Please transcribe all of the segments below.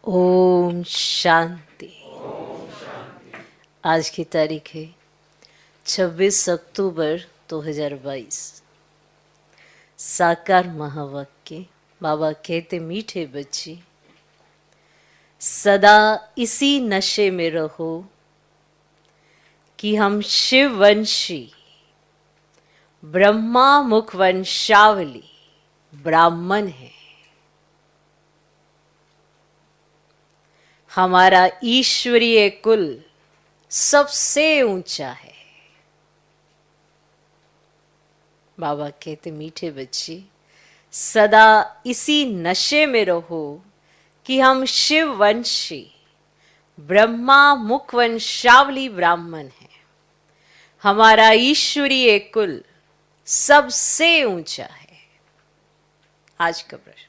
ओम शांति। आज की तारीख है 26 अक्टूबर 2022। साकार महावाक्य। बाबा कहते, मीठे बच्चे सदा इसी नशे में रहो कि हम शिववंशी ब्रह्मा मुख वंशावली ब्राह्मण हैं। हमारा ईश्वरीय कुल सबसे ऊंचा है। बाबा कहते, मीठे बच्चे सदा इसी नशे में रहो कि हम शिववंशी ब्रह्मा मुख वंशावली ब्राह्मण हैं। हमारा ईश्वरीय कुल सबसे ऊंचा है। आज का प्रश्न,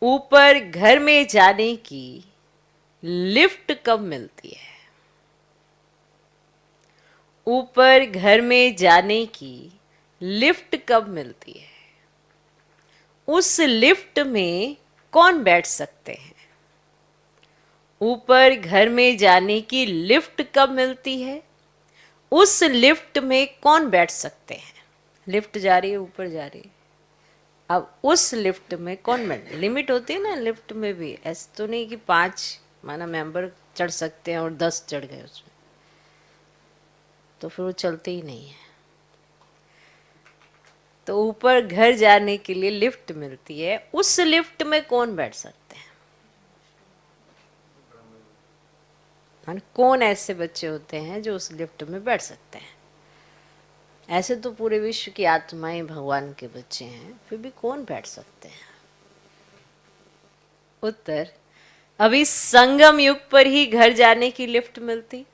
ऊपर घर में जाने की लिफ्ट कब मिलती है? ऊपर घर में जाने की लिफ्ट कब मिलती है? उस लिफ्ट में कौन बैठ सकते हैं? ऊपर घर में जाने की लिफ्ट कब मिलती है? उस लिफ्ट में कौन बैठ सकते हैं? लिफ्ट जा रही है, ऊपर जा रही है। अब उस लिफ्ट में कौन बैठ, लिमिट होती है ना लिफ्ट में भी। ऐसे तो नहीं कि 5 माना मेंबर चढ़ सकते हैं और 10 चढ़ गए उसमें, तो फिर वो चलते ही नहीं है। तो ऊपर घर जाने के लिए लिफ्ट मिलती है, उस लिफ्ट में कौन बैठ सकते हैं? कौन ऐसे बच्चे होते हैं जो उस लिफ्ट में बैठ सकते हैं? ऐसे तो पूरे विश्व की आत्माएं भगवान के बच्चे हैं, फिर भी कौन बैठ सकते हैं? उत्तर, अभी संगम युग पर ही घर जाने की लिफ्ट मिलती।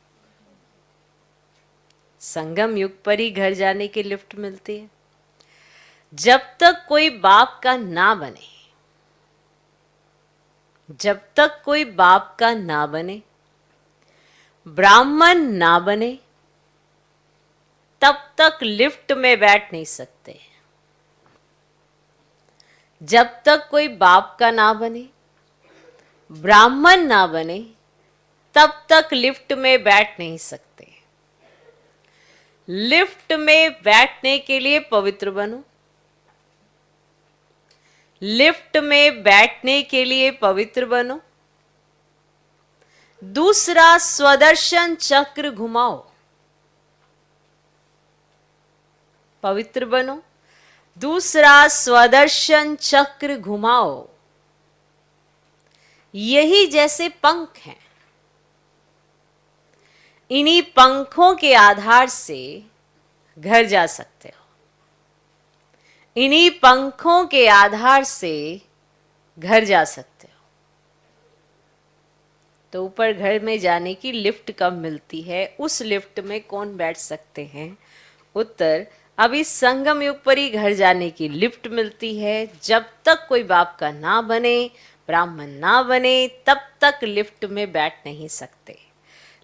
संगम युग पर ही घर जाने की लिफ्ट मिलती है। जब तक कोई बाप का ना बने, जब तक कोई बाप का ना बने, ब्राह्मण ना बने, तब तक लिफ्ट में बैठ नहीं सकते। जब तक कोई बाप का ना बने, ब्राह्मण ना बने, तब तक लिफ्ट में बैठ नहीं सकते। लिफ्ट में बैठने के लिए पवित्र बनो। लिफ्ट में बैठने के लिए पवित्र बनो। दूसरा, स्वदर्शन चक्र घुमाओ। पवित्र बनो, दूसरा स्वदर्शन चक्र घुमाओ। यही जैसे पंख हैं, इन्हीं पंखों के आधार से घर जा सकते हो। इन्हीं पंखों के आधार से घर जा सकते हो। तो ऊपर घर में जाने की लिफ्ट कब मिलती है? उस लिफ्ट में कौन बैठ सकते हैं? उत्तर, अभी संगम युग पर ही घर जाने की लिफ्ट मिलती है। जब तक कोई बाप का ना बने, ब्राह्मण ना बने, तब तक लिफ्ट में बैठ नहीं सकते।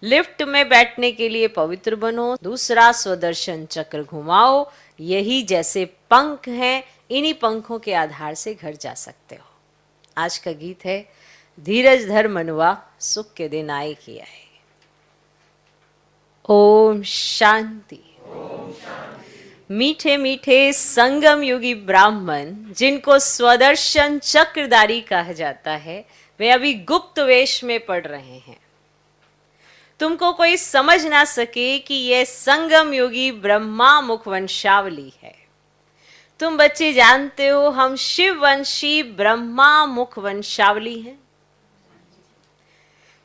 लिफ्ट में बैठने के लिए पवित्र बनो। दूसरा, स्वदर्शन चक्र घुमाओ। यही जैसे पंख हैं, इन्हीं पंखों के आधार से घर जा सकते हो। आज का गीत है, धीरज धर मनुआ सुख के दिन आए कि आए। ओम शांति। मीठे मीठे संगम युगी ब्राह्मण, जिनको स्वदर्शन चक्रधारी कहा जाता है, वे अभी गुप्त वेश में पड़ रहे हैं। तुमको कोई समझ ना सके कि यह संगम योगी ब्रह्मा मुख वंशावली है। तुम बच्चे जानते हो हम शिववंशी ब्रह्मा मुख वंशावली हैं।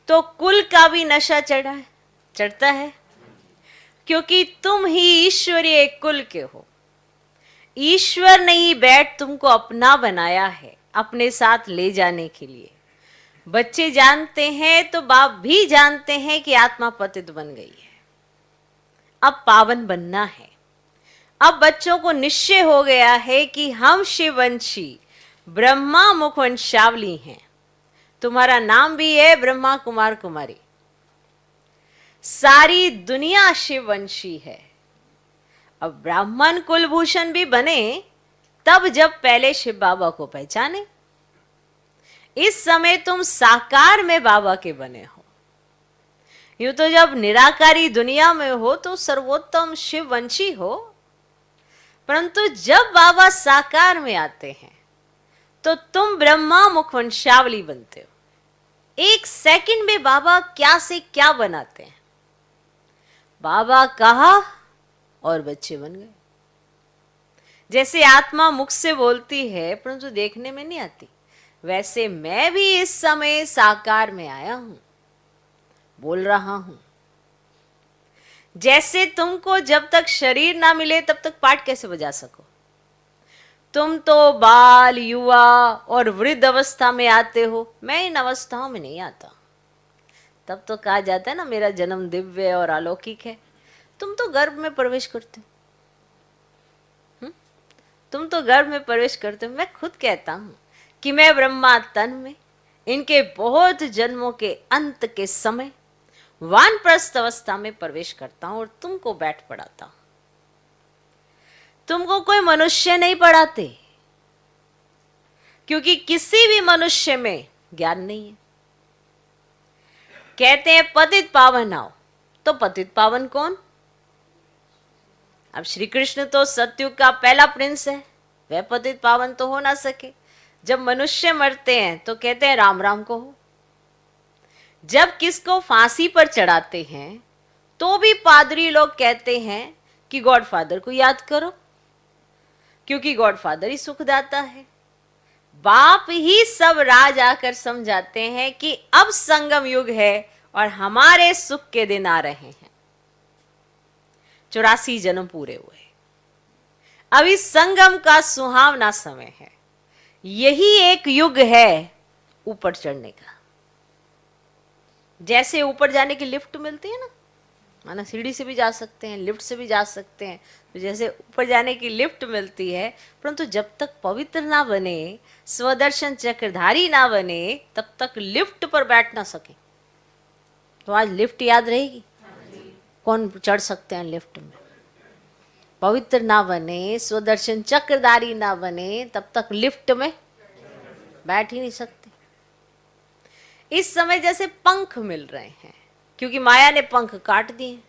तो कुल का भी नशा चढ़ता है, क्योंकि तुम ही ईश्वरीय कुल के हो। ईश्वर ने ही बैठ तुमको अपना बनाया है, अपने साथ ले जाने के लिए। बच्चे जानते हैं तो बाप भी जानते हैं कि आत्मा पतित बन गई है, अब पावन बनना है। अब बच्चों को निश्चय हो गया है कि हम शिववंशी ब्रह्मा मुख वंशावली हैं। तुम्हारा नाम भी है ब्रह्मा कुमार कुमारी। सारी दुनिया शिववंशी है। अब ब्राह्मण कुलभूषण भी बने तब जब पहले शिव बाबा को पहचाने। इस समय तुम साकार में बाबा के बने हो। यूं तो जब निराकारी दुनिया में हो तो सर्वोत्तम शिववंशी हो, परंतु जब बाबा साकार में आते हैं तो तुम ब्रह्मा मुखवंशावली बनते हो। एक सेकंड में बाबा क्या से क्या बनाते हैं। बाबा कहा और बच्चे बन गए। जैसे आत्मा मुख से बोलती है परंतु देखने में नहीं आती, वैसे मैं भी इस समय साकार में आया हूं, बोल रहा हूं। जैसे तुमको जब तक शरीर ना मिले तब तक पाठ कैसे बजा सको। तुम तो बाल, युवा और वृद्ध अवस्था में आते हो, मैं इन अवस्थाओं में नहीं आता। तब तो कहा जाता है ना मेरा जन्म दिव्य और अलौकिक है। तुम तो गर्भ में प्रवेश करते हो, तुम तो गर्भ में प्रवेश करते हो। मैं खुद कहता हूं कि मैं ब्रह्मा तन में इनके बहुत जन्मों के अंत के समय वानप्रस्थ अवस्था में प्रवेश करता हूं और तुमको बैठ पढ़ाता हूं। तुमको कोई मनुष्य नहीं पढ़ाते, क्योंकि किसी भी मनुष्य में ज्ञान नहीं है। कहते हैं पतित पावन आओ, तो पतित पावन कौन? अब श्री कृष्ण तो सतयुग का पहला प्रिंस है, वह पतित पावन तो हो ना सके। जब मनुष्य मरते हैं तो कहते हैं राम राम को हो। जब किसको फांसी पर चढ़ाते हैं तो भी पादरी लोग कहते हैं कि गॉडफादर को याद करो, क्योंकि गॉडफादर ही सुखदाता है। बाप ही सब राज आकर समझाते हैं कि अब संगम युग है और हमारे सुख के दिन आ रहे हैं। 84 जन्म पूरे हुए, अभी संगम का सुहावना समय है। यही एक युग है ऊपर चढ़ने का। जैसे ऊपर जाने की लिफ्ट मिलती है ना, माना सीढ़ी से भी जा सकते हैं, लिफ्ट से भी जा सकते हैं, तो जैसे ऊपर जाने की लिफ्ट मिलती है, परंतु जब तक पवित्र ना बने, स्वदर्शन चक्रधारी ना बने, तब तक लिफ्ट पर बैठ ना सके। तो आज लिफ्ट याद रहेगी? कौन चढ़ सकते हैं लिफ्ट में? पवित्र ना बने, स्वदर्शन चक्रधारी ना बने, तब तक लिफ्ट में बैठ ही नहीं सकते। इस समय जैसे पंख मिल रहे हैं, क्योंकि माया ने पंख काट दिए।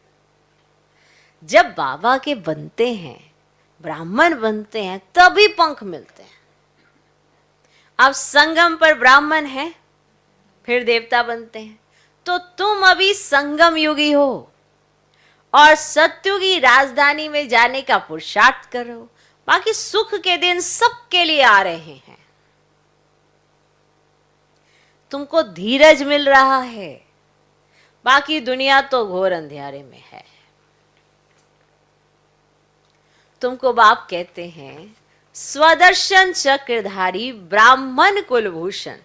जब बाबा के बनते हैं, ब्राह्मण बनते हैं, तभी पंख मिलते हैं। अब संगम पर ब्राह्मण है, फिर देवता बनते हैं, तो तुम अभी संगम युगी हो और सत्युगी राजधानी में जाने का पुरुषार्थ करो। बाकी सुख के दिन सबके लिए आ रहे हैं। तुमको धीरज मिल रहा है, बाकी दुनिया तो घोर अंधेरे में है। तुमको बाप कहते हैं स्वदर्शन चक्रधारी ब्राह्मण कुलभूषण।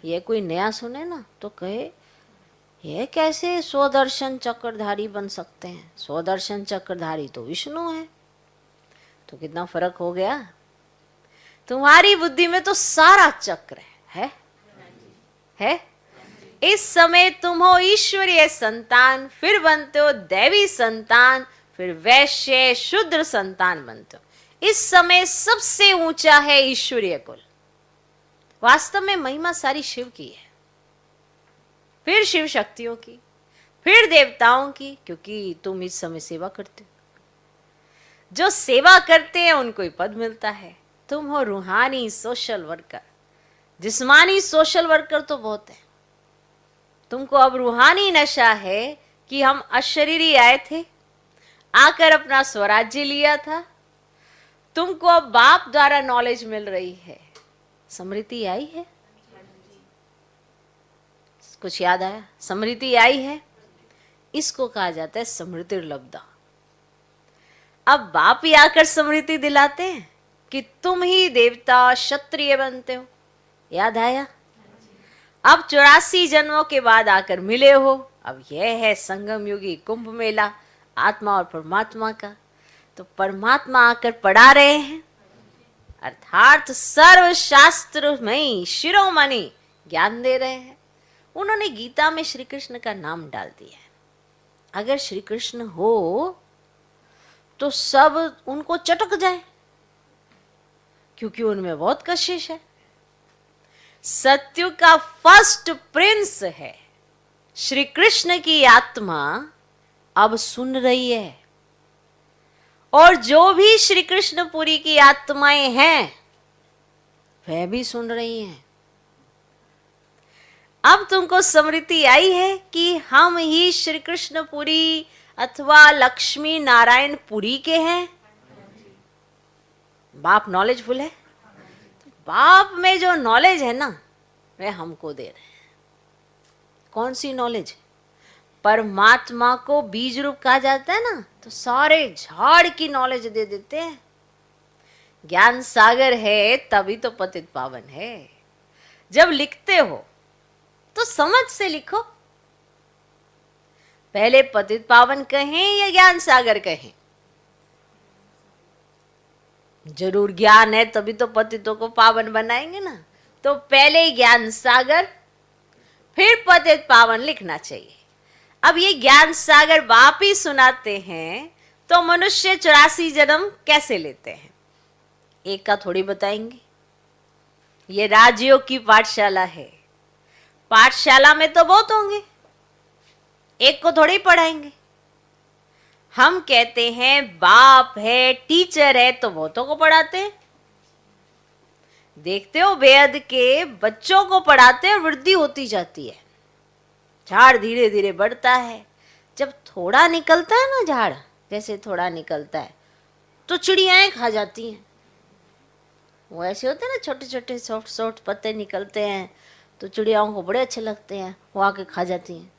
ये कोई नया सुने ना तो कहे ये कैसे स्वदर्शन चक्रधारी बन सकते हैं? स्वदर्शन चक्रधारी तो विष्णु है। तो कितना फर्क हो गया। तुम्हारी बुद्धि में तो सारा चक्र है। इस समय तुम हो ईश्वरीय संतान, फिर बनते हो दैवी संतान, फिर वैश्य शूद्र संतान बनते हो। इस समय सबसे ऊंचा है ईश्वरीय कुल। वास्तव में महिमा सारी शिव की है, फिर शिव शक्तियों की, फिर देवताओं की, क्योंकि तुम इस समय सेवा करते हो। जो सेवा करते हैं उनको ही पद मिलता है। तुम हो रूहानी सोशल वर्कर। जिस्मानी सोशल वर्कर तो बहुत है। तुमको अब रूहानी नशा है कि हम अशरीरी आए थे, आकर अपना स्वराज्य लिया था। तुमको अब बाप द्वारा नॉलेज मिल रही है, स्मृति आई है। कुछ याद आया? स्मृति आई है। इसको कहा जाता है स्मृतिर्लब्धा। अब बाप ही आकर स्मृति दिलाते हैं कि तुम ही देवता क्षत्रिय बनते हो। याद आया? अब 84 जन्मों के बाद आकर मिले हो। अब यह है संगम युगी कुंभ मेला आत्मा और परमात्मा का। तो परमात्मा आकर पढ़ा रहे हैं, अर्थात सर्वशास्त्र में शिरोमणि ज्ञान दे रहे हैं। उन्होंने गीता में श्री कृष्ण का नाम डाल दिया है। अगर श्री कृष्ण हो तो सब उनको चटक जाए, क्योंकि उनमें बहुत कशिश है। सत्युग का फर्स्ट प्रिंस है। श्री कृष्ण की आत्मा अब सुन रही है, और जो भी श्री कृष्णपुरी की आत्माएं हैं वह भी सुन रही हैं। अब तुमको स्मृति आई है कि हम ही श्री कृष्णपुरी अथवा लक्ष्मी नारायण पुरी के हैं। बाप नॉलेजफुल है, तो बाप में जो नॉलेज है ना वह हमको दे रहे हैं। कौन सी नॉलेज? परमात्मा को बीज रूप कहा जाता है ना, तो सारे झाड़ की नॉलेज दे देते हैं। ज्ञान सागर है तभी तो पतित पावन है। जब लिखते हो तो समझ से लिखो, पहले पतित पावन कहें या ज्ञान सागर कहें? जरूर ज्ञान है तभी तो पतितों को पावन बनाएंगे ना, तो पहले ज्ञान सागर फिर पतित पावन लिखना चाहिए। अब ये ज्ञान सागर बाप ही सुनाते हैं, तो मनुष्य 84 जन्म कैसे लेते हैं? एक का थोड़ी बताएंगे। ये राजयोग की पाठशाला है, पाठशाला में तो बहुत होंगे, एक को थोड़ी पढ़ाएंगे। हम कहते हैं बाप है, टीचर है, तो बहुतों को पढ़ाते हैं। देखते हो बेहद के बच्चों को पढ़ाते हैं, वृद्धि होती जाती है, झाड़ धीरे धीरे बढ़ता है। जब थोड़ा निकलता है ना झाड़, जैसे थोड़ा निकलता है तो चिड़ियाएं खा जाती हैं। वो ऐसे होते हैं ना, छोटे छोटे सॉफ्ट सॉफ्ट पत्ते निकलते हैं, तो चिड़ियाओं को बड़े अच्छे लगते हैं, वो आके खा जाती हैं।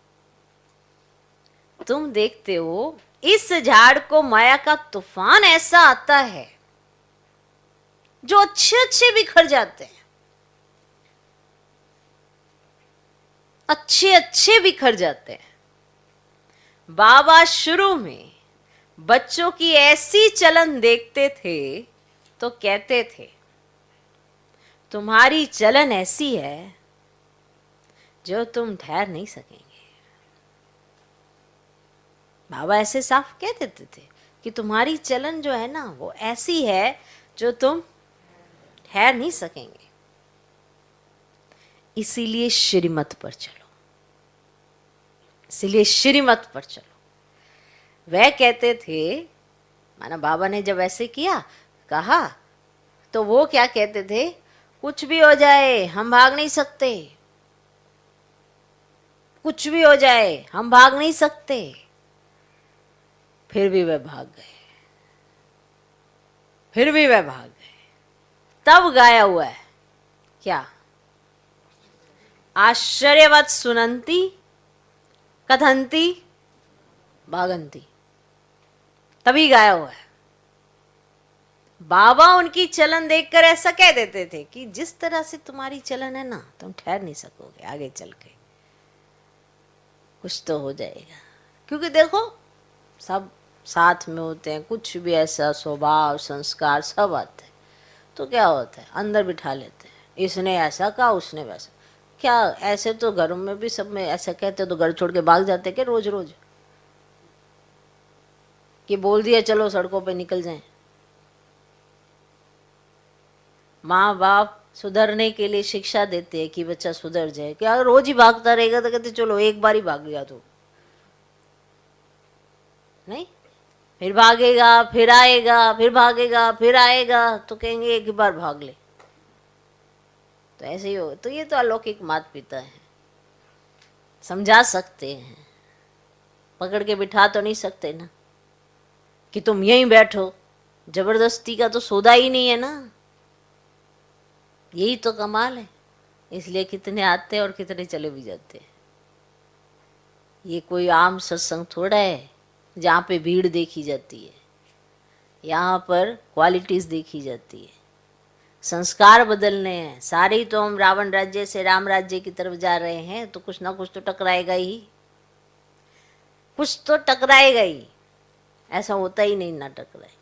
तुम देखते हो इस झाड़ को माया का तूफान ऐसा आता है जो अच्छे अच्छे बिखर जाते हैं, अच्छे अच्छे बिखर जाते हैं। बाबा शुरू में बच्चों की ऐसी चलन देखते थे तो कहते थे तुम्हारी चलन ऐसी है जो तुम ठहर नहीं सकेंगे। बाबा ऐसे साफ कह देते थे कि तुम्हारी चलन जो है ना वो ऐसी है जो तुम ठहर नहीं सकेंगे, इसीलिए श्रीमत पर चलो, इसीलिए श्रीमत पर चलो। वह कहते थे, माना बाबा ने जब ऐसे किया कहा, तो वो क्या कहते थे, कुछ भी हो जाए हम भाग नहीं सकते, कुछ भी हो जाए हम भाग नहीं सकते। फिर भी वह भाग गए, फिर भी वह भाग गए। तब गाया हुआ है क्या, आश्चर्यवत सुनंती कथंती भागंती, तभी गाया हुआ है। बाबा उनकी चलन देखकर ऐसा कह देते थे कि जिस तरह से तुम्हारी चलन है ना, तुम ठहर नहीं सकोगे आगे चल के, कुछ तो हो जाएगा। क्योंकि देखो सब साथ में होते हैं, कुछ भी ऐसा स्वभाव संस्कार सब आते हैं, तो क्या होता है अंदर बिठा लेते हैं, इसने ऐसा कहा उसने वैसा। क्या ऐसे तो घरों में भी सब में ऐसा कहते तो घर छोड़ के भाग जाते क्या रोज रोज, कि बोल दिया चलो सड़कों पे निकल जाएं। माँ बाप सुधरने के लिए शिक्षा देते हैं कि बच्चा सुधर जाए, कि अगर रोज ही भागता रहेगा तो कहते चलो एक बार ही भाग गया तो नहीं, फिर भागेगा फिर आएगा, फिर भागेगा फिर आएगा, तो कहेंगे एक ही बार भाग ले। तो ऐसे ही हो, तो ये तो अलौकिक माता पिता है, समझा सकते हैं, पकड़ के बिठा तो नहीं सकते ना कि तुम यहीं बैठो, जबरदस्ती का तो सौदा ही नहीं है ना। यही तो कमाल है, इसलिए कितने आते हैं और कितने चले भी जाते हैं। ये कोई आम सत्संग थोड़ा है जहाँ पे भीड़ देखी जाती है, यहाँ पर क्वालिटीज देखी जाती है, संस्कार बदलने हैं। सारे ही तो हम रावण राज्य से राम राज्य की तरफ जा रहे हैं, तो कुछ ना कुछ तो टकराएगा ही, कुछ तो टकराएगा ही, ऐसा होता ही नहीं ना टकराए।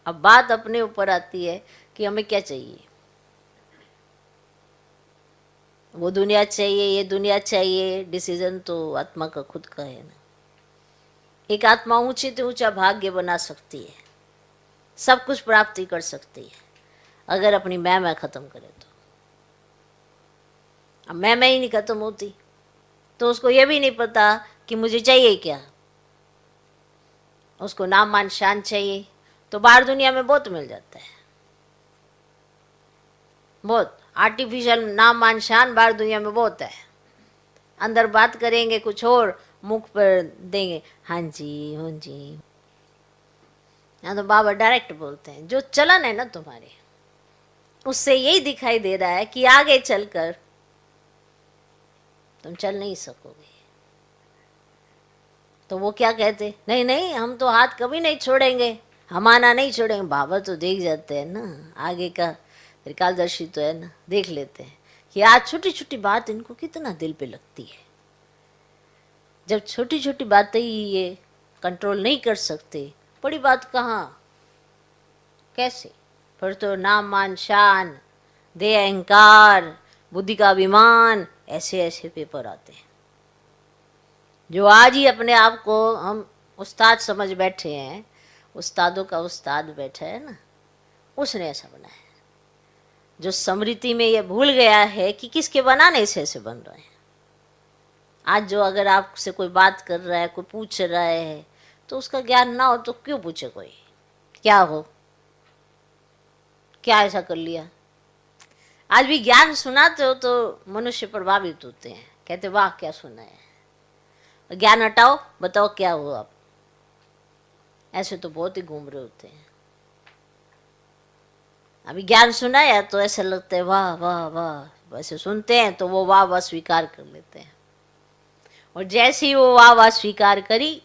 अब बात अपने ऊपर आती है कि हमें क्या चाहिए, वो दुनिया चाहिए ये दुनिया चाहिए, डिसीजन तो आत्मा का खुद का है ना। एक आत्मा ऊंचे से ऊंचा भाग्य बना सकती है, सब कुछ प्राप्ति कर सकती है, अगर अपनी मैं खत्म करे तो। अब मैं ही नहीं खत्म होती तो उसको ये भी नहीं पता कि मुझे चाहिए क्या। उसको नाम मान शान चाहिए, तो बाहर दुनिया में बहुत मिल जाता है, बहुत आर्टिफिशियल नाम मान शान बाहर दुनिया में बहुत है। अंदर बात करेंगे कुछ और, मुख पर देंगे हाँ जी हाँ जी। यहाँ तो बाबा डायरेक्ट बोलते हैं जो चलन है ना तुम्हारे, उससे यही दिखाई दे रहा है कि आगे चलकर तुम चल नहीं सकोगे। तो वो क्या कहते, नहीं नहीं हम तो हाथ कभी नहीं छोड़ेंगे, हम आना नहीं छोड़ेंगे। बाबा तो देख जाते हैं ना, आगे का त्रिकालदर्शी तो है ना, देख लेते हैं कि आज छोटी छोटी बात इनको कितना दिल पे लगती है। जब छोटी छोटी बातें ही ये कंट्रोल नहीं कर सकते, बड़ी बात कहाँ, कैसे। फिर तो नाम मान शान, दे अहंकार, बुद्धि का अभिमान, ऐसे ऐसे पेपर आते हैं। जो आज ही अपने आप को हम उस्ताद समझ बैठे हैं, उस्तादों का उस्ताद बैठा है ना, उसने ऐसा बनाया। जो स्मृति में ये भूल गया है कि किसके बनाने से ऐसे बन रहे हैं। आज जो अगर आपसे कोई बात कर रहा है, कोई पूछ रहा है, तो उसका ज्ञान ना हो तो क्यों पूछे कोई, क्या हो, क्या ऐसा कर लिया। आज भी ज्ञान सुनाते हो तो मनुष्य प्रभावित होते हैं, कहते वाह क्या सुना है। ज्ञान हटाओ, बताओ क्या हो आप, ऐसे तो बहुत ही घूम रहे होते हैं। अभी ज्ञान सुनाया तो ऐसा लगता है वाह वाह वाह, वैसे सुनते हैं तो वो वाह वाह स्वीकार कर लेते हैं। और जैसे ही वो वाह वाह स्वीकार करी,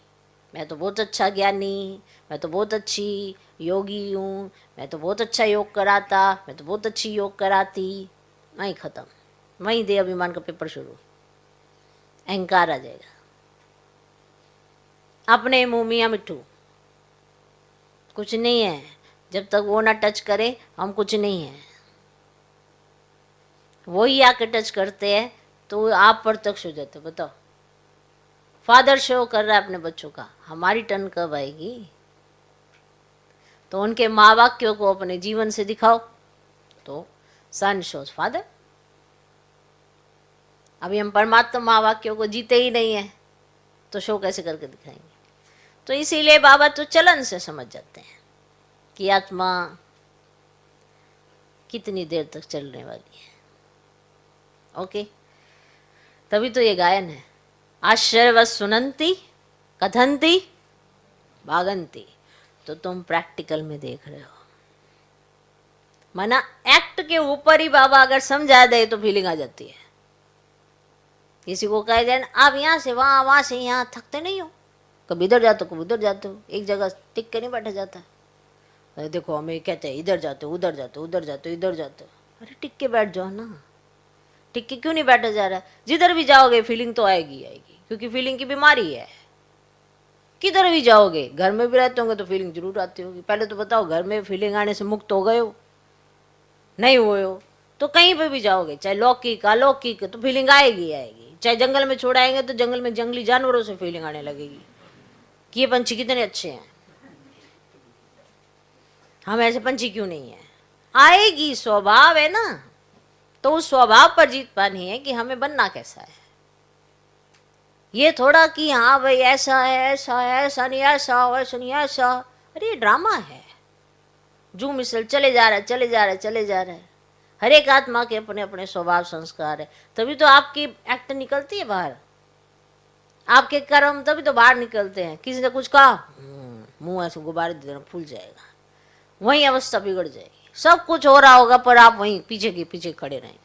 मैं तो बहुत अच्छा ज्ञानी, मैं तो बहुत अच्छी योगी हूँ, मैं तो बहुत अच्छा योग कराता, मैं तो बहुत अच्छी योग कराती, वहीं खत्म, वहीं दे अभिमान का पेपर शुरू। अहंकार आ जाएगा, अपने मुंह मियाँ मिट्ठू, कुछ नहीं है। जब तक वो ना टच करे हम कुछ नहीं है, वो ही आके टच करते हैं तो आप प्रत्यक्ष हो जाते। बताओ, फादर शो कर रहा है अपने बच्चों का, हमारी टर्न कब आएगी। तो उनके माँ वाक्यों को अपने जीवन से दिखाओ, तो सन शोज फादर। अभी हम परमात्मा माँ वाक्यों को जीते ही नहीं है, तो शो कैसे करके दिखाएंगे। तो इसीलिए बाबा तो चलन से समझ जाते हैं कि आत्मा कितनी देर तक चलने वाली है। ओके, तभी तो ये गायन है, आश्चर्यवत सुनंती कथंती भागंती। तो तुम प्रैक्टिकल में देख रहे हो, माना एक्ट के ऊपर ही बाबा अगर समझा दे तो फीलिंग आ जाती है। किसी को कह जाए आप यहाँ से वहाँ, वहाँ से यहाँ, थकते नहीं हो, कभी इधर जाते हो कभी उधर जाते हो, एक जगह टिक के नहीं बैठा जाता। अरे देखो हमें कहते हैं इधर जाते हो उधर जाते हो उधर जाते हो इधर जाते हो, अरे टिक के बैठ जाओ ना। टिक के क्यों नहीं बैठा जा रहा है। जिधर भी जाओगे फीलिंग तो आएगी आएगी, क्योंकि फीलिंग की बीमारी है। किधर भी जाओगे, घर में भी रहते होंगे तो फीलिंग जरूर आती होगी। पहले तो बताओ, घर में फीलिंग आने से मुक्त हो गए हो, नहीं हुए हो, तो कहीं पे भी जाओगे, चाहे लौकिक अलौकिक, तो फीलिंग आएगी आएगी। चाहे जंगल में छोड़ाएंगे तो जंगल में जंगली जानवरों से फीलिंग आने लगेगी कि ये पंछी कितने अच्छे हैं, हम ऐसे पंछी क्यों नहीं है। आएगी, स्वभाव है ना। तो उस स्वभाव पर जीत पानी है कि हमें बनना कैसा है। ये थोड़ा कि हाँ भाई ऐसा है ऐसा है, ऐसा नहीं ऐसा, वैसा नहीं ऐसा, अरे ये ड्रामा है। जो मिसल चले जा रहा है चले जा रहा है चले जा रहा है। हर एक आत्मा के अपने अपने स्वभाव संस्कार है, तभी तो आपकी एक्ट निकलती है बाहर, आपके कर्म तभी तो बाहर निकलते हैं। किसी ने कुछ कहा, मुंह ऐसे गुब्बारे की तरह फूल जाएगा, वही अवस्था बिगड़ जाएगी। सब कुछ हो रहा होगा पर आप वहीं पीछे के पीछे खड़े रहेंगे,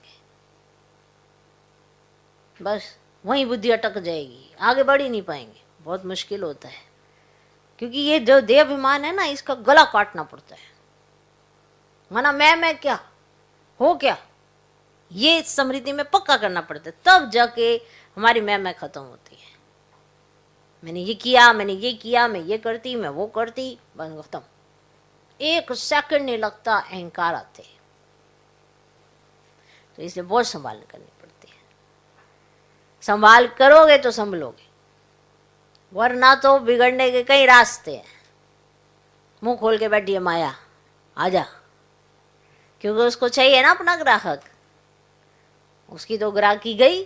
बस वहीं बुद्धि अटक जाएगी, आगे बढ़ ही नहीं पाएंगे। बहुत मुश्किल होता है, क्योंकि ये जो देह अभिमान है ना, इसका गला काटना पड़ता है। माना मैं क्या हो क्या, ये स्मृति में पक्का करना पड़ता है, तब जाके हमारी मैं खत्म होती है। मैंने ये किया, मैंने ये किया, मैं ये करती, मैं वो करती, बस खत्म। एक सेकंड नहीं लगता अहंकार आते। तो इसलिए बहुत संभाल करनी पड़ती है। संभाल करोगे तो संभलोगे, वरना तो बिगड़ने के कई रास्ते हैं। मुंह खोल के बैठी है माया, आजा, क्योंकि उसको चाहिए ना अपना ग्राहक। उसकी तो ग्राहकी गई,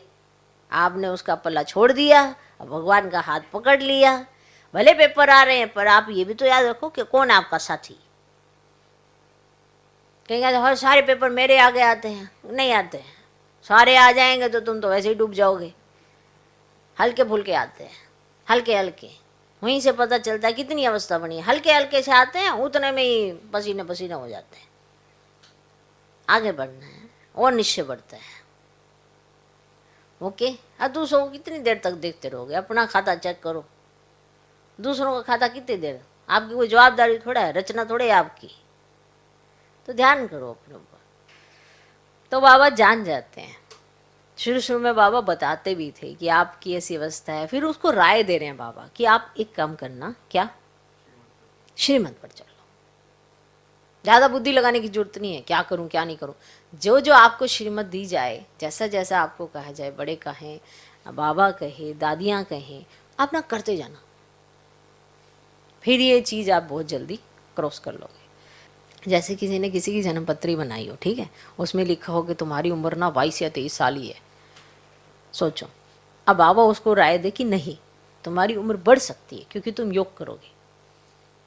आपने उसका पल्ला छोड़ दिया, अब भगवान का हाथ पकड़ लिया। भले पेपर आ रहे हैं पर आप ये भी तो याद रखो कि कौन आपका साथी। कहेंगे हर सारे पेपर मेरे आगे आते हैं, नहीं आते हैं। सारे आ जाएंगे तो तुम तो वैसे ही डूब जाओगे। हल्के फुल्के आते हैं, हल्के हल्के, वहीं से पता चलता है कितनी अवस्था बनी है। हल्के हल्के से आते हैं, उतने में ही पसीने पसीने हो जाते हैं। आगे बढ़ना है और निश्चय बढ़ता है। ओके। अब दूसरों को कितनी देर तक देखते रहोगे? अपना खाता चेक करो, दूसरों का खाता कितनी देर। आपकी कोई जवाबदारी थोड़ा है, रचना थोड़ी है आपकी, तो ध्यान करो अपने ऊपर। तो बाबा जान जाते हैं। शुरू शुरू में बाबा बताते भी थे कि आपकी ऐसी अवस्था है, फिर उसको राय दे रहे हैं बाबा कि आप एक काम करना, क्या, श्रीमत पर चलो। ज़्यादा बुद्धि लगाने की जरूरत नहीं है, क्या करूं क्या नहीं करूं। जो जो आपको श्रीमत दी जाए, जैसा जैसा आपको कहा जाए, बड़े कहें, बाबा कहे, दादियाँ कहें, आप ना करते जाना। फिर ये चीज़ आप बहुत जल्दी क्रॉस कर लोगे। जैसे किसी ने किसी की जन्मपत्री बनाई हो, ठीक है, उसमें लिखा हो कि तुम्हारी उम्र ना 22 या 23 साल ही है। सोचो, अब बाबा उसको राय दे कि नहीं, तुम्हारी उम्र बढ़ सकती है क्योंकि तुम योग करोगे।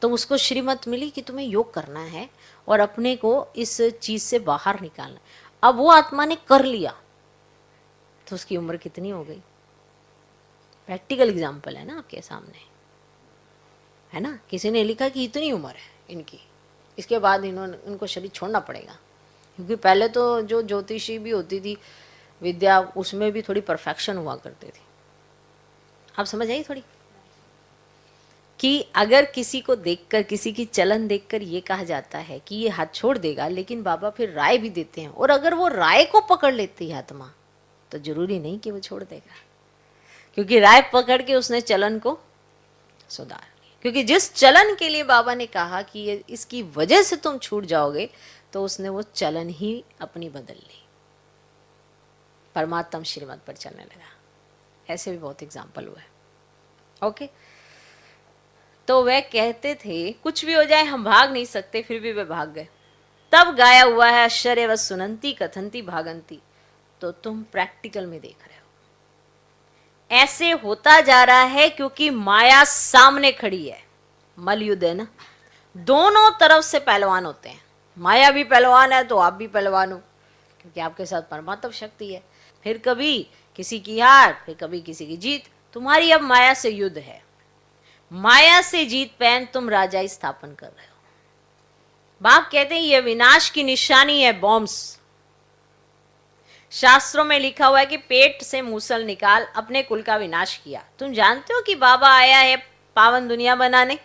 तो उसको श्रीमत मिली कि तुम्हें योग करना है और अपने को इस चीज़ से बाहर निकालना। अब वो आत्मा ने कर लिया तो उसकी उम्र कितनी हो गई? प्रैक्टिकल एग्जाम्पल है ना आपके सामने, है ना। किसी ने लिखा कि इतनी उम्र है इनकी, इसके बाद इनको शरीर छोड़ना पड़ेगा। क्योंकि पहले तो जो ज्योतिषी भी होती थी विद्या, उसमें भी थोड़ी परफेक्शन हुआ करती थी। आप समझ आई थोड़ी, कि अगर किसी को देखकर, किसी की चलन देखकर ये कहा जाता है कि ये हाथ छोड़ देगा, लेकिन बाबा फिर राय भी देते हैं, और अगर वो राय को पकड़ लेती है आत्मा, तो जरूरी नहीं कि वो छोड़ देगा, क्योंकि राय पकड़ के उसने चलन को सुधार। क्योंकि जिस चलन के लिए बाबा ने कहा कि ये इसकी वजह से तुम छूट जाओगे, तो उसने वो चलन ही अपनी बदल ली, परमात्मा श्रीमत पर चलने लगा। ऐसे भी बहुत एग्जाम्पल हुआ है। ओके। तो वह कहते थे कुछ भी हो जाए हम भाग नहीं सकते, फिर भी वे भाग गए। तब गाया हुआ है आश्चर्य व सुनंती कथंती भागंती। तो तुम प्रैक्टिकल में देख रहे हो ऐसे होता जा रहा है क्योंकि माया सामने खड़ी है। मल युद्ध है ना, दोनों तरफ से पहलवान होते हैं। माया भी पहलवान है तो आप भी पहलवान हो, क्योंकि आपके साथ परमात्मा शक्ति है। फिर कभी किसी की हार, फिर कभी किसी की जीत। तुम्हारी अब माया से युद्ध है, माया से जीत पहन तुम राजा स्थापन कर रहे हो। बाप कहते हैं ये विनाश की निशानी है, बॉम्ब्स। शास्त्रों में लिखा हुआ है कि पेट से मूसल निकाल, अपने कुल का विनाश किया। तुम जानते हो कि बाबा आया है पावन दुनिया बनाने,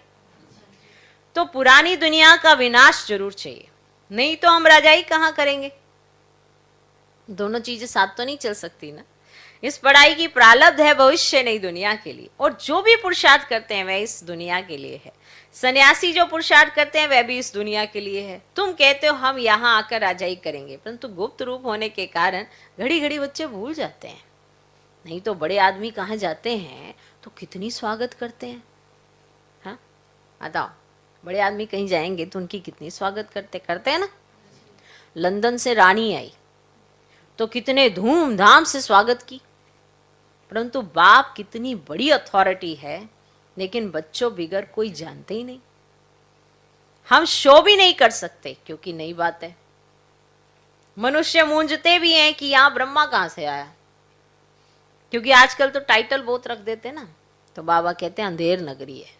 तो पुरानी दुनिया का विनाश जरूर चाहिए, नहीं तो हम राजाई कहां करेंगे। दोनों चीजें साथ तो नहीं चल सकती ना। इस पढ़ाई की प्रारब्ध है भविष्य नई दुनिया के लिए, और जो भी पुरुषार्थ करते हैं वह इस दुनिया के लिए है। सन्यासी जो पुरुषार्थ करते हैं वह भी इस दुनिया के लिए है। तुम कहते हो हम यहाँ आकर राजाई करेंगे, परंतु गुप्त रूप होने के कारण घड़ी घड़ी बच्चे भूल जाते हैं। नहीं तो बड़े आदमी कहाँ जाते हैं तो कितनी स्वागत करते हैं। हाँ बताओ, बड़े आदमी कहीं जाएंगे तो उनकी कितनी स्वागत करते हैं ना। लंदन से रानी आई तो कितने धूमधाम से स्वागत की। परंतु बाप कितनी बड़ी अथॉरिटी है, लेकिन बच्चों बिगर कोई जानते ही नहीं। हम शो भी नहीं कर सकते क्योंकि नई बात है। मनुष्य मूंझते भी हैं कि यहां ब्रह्मा कहां से आया, क्योंकि आजकल तो टाइटल बहुत रख देते ना। तो बाबा कहते हैं अंधेर नगरी है,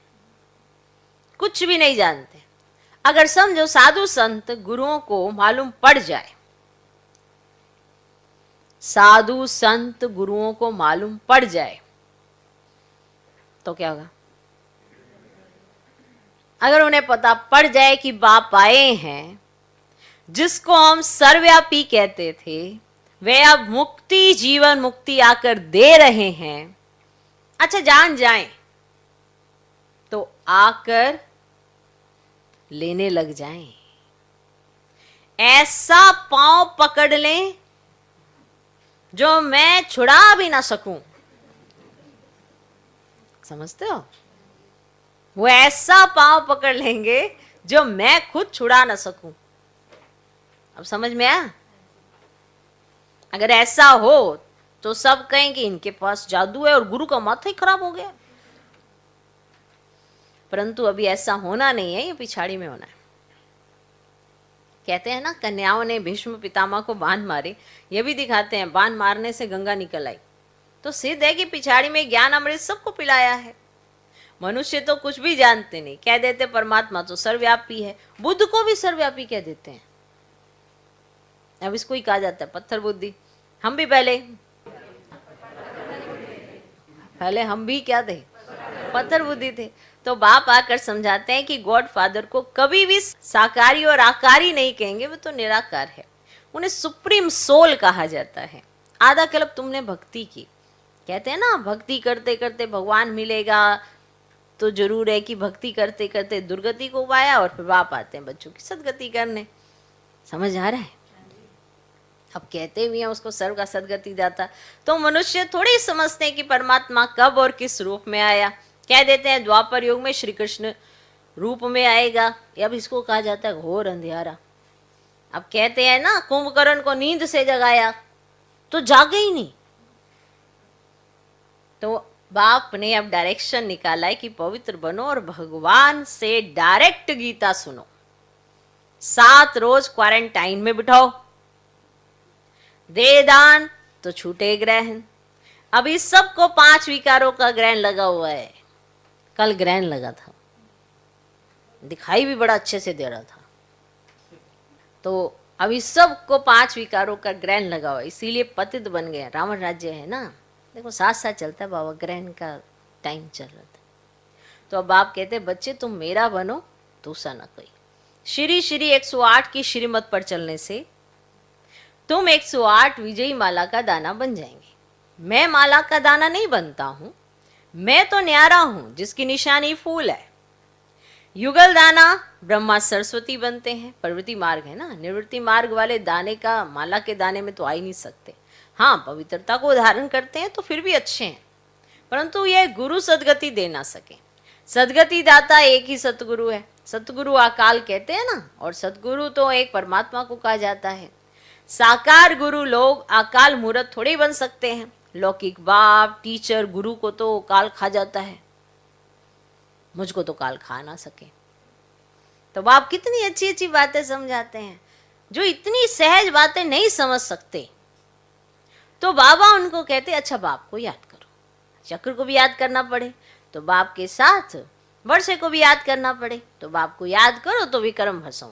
कुछ भी नहीं जानते। अगर समझो साधु संत गुरुओं को मालूम पड़ जाए, साधु संत गुरुओं को मालूम पड़ जाए तो क्या होगा? अगर उन्हें पता पड़ जाए कि बाप आए हैं, जिसको हम सर्वव्यापी कहते थे, वे अब मुक्ति, जीवन मुक्ति आकर दे रहे हैं। अच्छा जान जाएं तो आकर लेने लग जाएं। ऐसा पांव पकड़ लें जो मैं छुड़ा भी ना सकूं। समझते हो? वो ऐसा पांव पकड़ लेंगे जो मैं खुद छुड़ा ना सकूं। अब समझ में आया? अगर ऐसा हो तो सब कहें कि इनके पास जादू है और गुरु का माथा ही खराब हो गया। परंतु अभी ऐसा होना नहीं है, ये पिछाड़ी में होना है। कहते हैं ना, कन्याओं ने भीष्म पितामह को बाण मारे, ये भी दिखाते हैं बाण मारने से गंगा निकल आई। तो सिद्ध है कि पिछाड़ी में ज्ञान अमृत सबको पिलाया है। मनुष्य तो कुछ भी जानते नहीं, कह देते परमात्मा तो सर्वव्यापी है। बुद्ध को भी सर्वव्यापी कह देते हैं। अब इसको ही कहा जाता है पत्थर बुद्धि। हम भी पहले हम भी क्या थे, पत्थर बुद्धि थे। तो बाप आकर समझाते हैं कि गॉड फादर को कभी भी साकारी और आकारी नहीं कहेंगे, वो तो निराकार है। उन्हें सुप्रीम सोल कहा जाता है। आधा कल्प तुमने भक्ति की, कहते हैं ना भक्ति करते करते भगवान मिलेगा, तो जरूर है कि भक्ति करते करते दुर्गति को पाया और फिर बाप आते हैं बच्चों की सदगति करने। समझ आ रहा है? अब कहते भी हैं उसको सर्व का सदगति दाता। तो मनुष्य थोड़ी समझते हैं कि परमात्मा कब और किस रूप में आया। कह देते हैं द्वापर युग में श्री कृष्ण रूप में आएगा। अब इसको कहा जाता है घोर अंधियारा। अब कहते हैं ना कुंभकर्ण को नींद से जगाया तो जागे ही नहीं। तो बाप ने अब डायरेक्शन निकाला है कि पवित्र बनो और भगवान से डायरेक्ट गीता सुनो। 7 रोज क्वारंटाइन में बिठाओ, दे दान तो छूटे ग्रहण। अब इस सबको 5 विकारों का ग्रहण लगा हुआ है। कल ग्रहण लगा था, दिखाई भी बड़ा अच्छे से दे रहा था। तो अब इस सबको 5 विकारों का ग्रहण लगा हुआ, इसीलिए पतित बन गए। रावण राज्य है ना, देखो साथ साथ चलता है बाबा, ग्रहण का टाइम चल रहा था। तो अब आप कहते बच्चे तुम मेरा बनो, दूसरा ना कोई। श्री श्री 108 की श्रीमत पर चलने से तुम 108 विजयी माला का दाना बन जाएंगे। मैं माला का दाना नहीं बनता हूं, मैं तो न्यारा हूं जिसकी निशानी फूल है। युगल दाना ब्रह्मा सरस्वती बनते हैं, प्रवृत्ति मार्ग है ना, निवृत्ति मार्ग वाले दाने का माला के दाने में तो आ ही नहीं सकते। हाँ, पवित्रता को धारण करते हैं तो फिर भी अच्छे हैं, परंतु यह गुरु सदगति दे ना सके। सदगति दाता एक ही सतगुरु है। सतगुरु अकाल कहते हैं ना, और सतगुरु तो एक परमात्मा को कहा जाता है। साकार गुरु लोग अकाल मूर्त थोड़े बन सकते हैं। लौकिक बाप टीचर गुरु को तो काल खा जाता है, मुझको तो काल खा ना सके। तो बाप कितनी अच्छी अच्छी बातें समझाते हैं। जो इतनी सहज बातें नहीं समझ सकते तो बाबा उनको कहते अच्छा बाप को याद करो। चक्र को भी याद करना पड़े तो बाप के साथ वर्षे को भी याद करना पड़े तो बाप को याद करो तो विक्रम भस्म।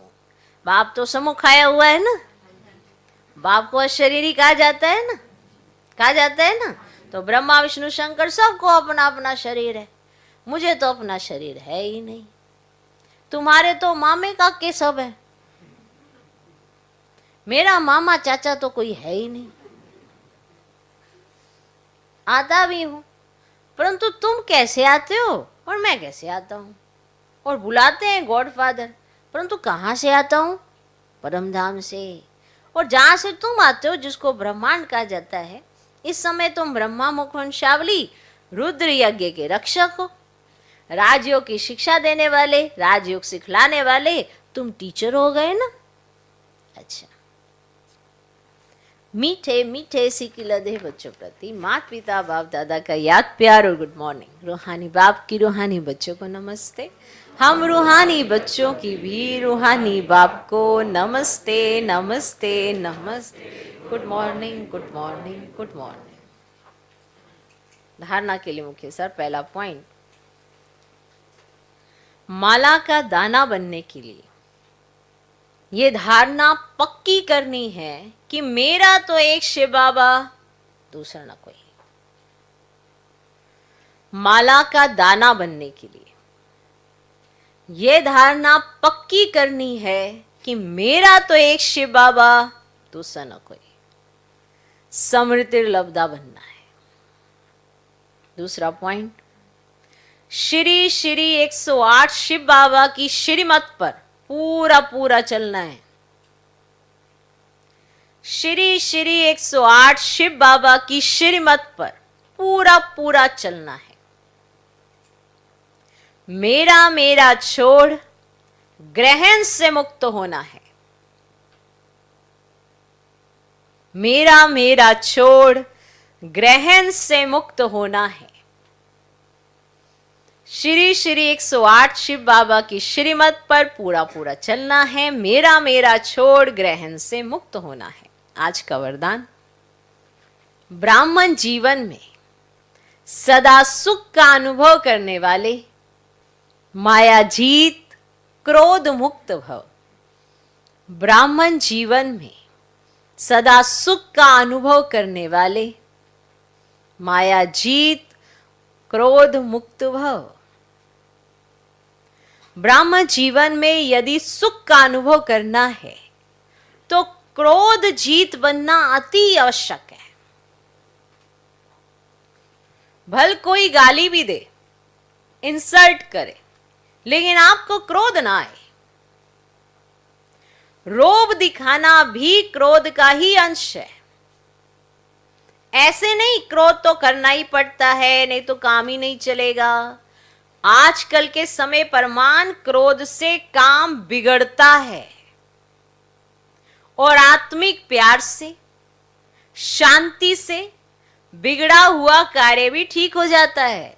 बाप तो समूह खाया हुआ है ना, बाप को अशरीरी कहा जाता है ना, कहा जाता है ना। तो ब्रह्मा विष्णु शंकर सबको अपना अपना शरीर है, मुझे तो अपना शरीर है ही नहीं। तुम्हारे तो मामे का के सब है, मेरा मामा चाचा तो कोई है ही नहीं। आता भी हूं परंतु तुम कैसे आते हो और मैं कैसे आता हूं। और बुलाते हैं गॉड फादर, परंतु कहां से आता हूं, परम धाम से। और जहां से तुम आते हो जिसको ब्रह्मांड कहा जाता है, इस समय तुम ब्रह्मा मुखवंशावली रुद्र यज्ञ के रक्षक हो, राजयोग की शिक्षा देने वाले, राजयोग सिखलाने वाले तुम टीचर हो गए ना। अच्छा, मीठे मीठे सिक्के लदे बच्चों प्रति माता पिता बाप दादा का याद प्यार और गुड मॉर्निंग। रूहानी बाप की रूहानी बच्चों को नमस्ते। हम रूहानी बच्चों की भी रूहानी बाप को नमस्ते नमस्ते नमस्ते। Good morning good morning good morning. धारणा के लिए मुख्य सर पहला पॉइंट, माला का दाना बनने के लिए ये धारणा पक्की करनी है कि मेरा तो एक शिव बाबा, दूसरा ना कोई। माला का दाना बनने के लिए ये धारणा पक्की करनी है कि मेरा तो एक शिव बाबा, दूसरा ना कोई। समृतिर्लब्धा बनना है। दूसरा पॉइंट, श्री श्री 108 शिव बाबा की श्रीमत पर पूरा पूरा चलना है। श्री श्री 108 शिव बाबा की श्रीमत पर पूरा पूरा चलना है। मेरा मेरा छोड़ ग्रहण से मुक्त होना है। मेरा मेरा छोड़ ग्रहण से मुक्त होना है। श्री श्री 108 शिव बाबा की श्रीमत पर पूरा पूरा चलना है। मेरा मेरा छोड़ ग्रहण से मुक्त होना है। आज का वरदान, ब्राह्मण जीवन में सदा सुख का अनुभव करने वाले, माया जीत क्रोध मुक्त भव। ब्राह्मण जीवन में सदा सुख का अनुभव करने वाले, माया जीत क्रोध मुक्त भव। ब्राह्मण जीवन में यदि सुख का अनुभव करना है तो क्रोध जीत बनना अति आवश्यक है। भल कोई गाली भी दे, इंसल्ट करे, लेकिन आपको क्रोध ना आए। रोब दिखाना भी क्रोध का ही अंश है। ऐसे नहीं क्रोध तो करना ही पड़ता है, नहीं तो काम ही नहीं चलेगा। आजकल के समय परमान क्रोध से काम बिगड़ता है और आत्मिक प्यार से, शांति से बिगड़ा हुआ कार्य भी ठीक हो जाता है।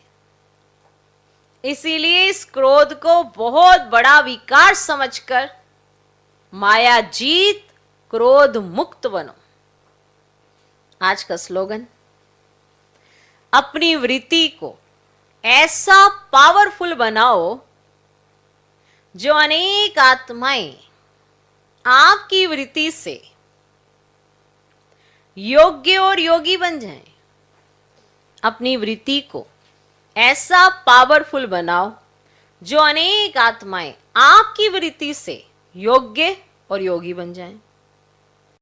इसीलिए इस क्रोध को बहुत बड़ा विकार समझकर माया जीत क्रोध मुक्त बनो। आज का स्लोगन, अपनी वृत्ति को ऐसा पावरफुल बनाओ जो अनेक आत्माएं आपकी वृत्ति से योग्य और योगी बन जाएं। अपनी वृत्ति को ऐसा पावरफुल बनाओ जो अनेक आत्माएं आपकी वृत्ति से योग्य और योगी बन जाएं।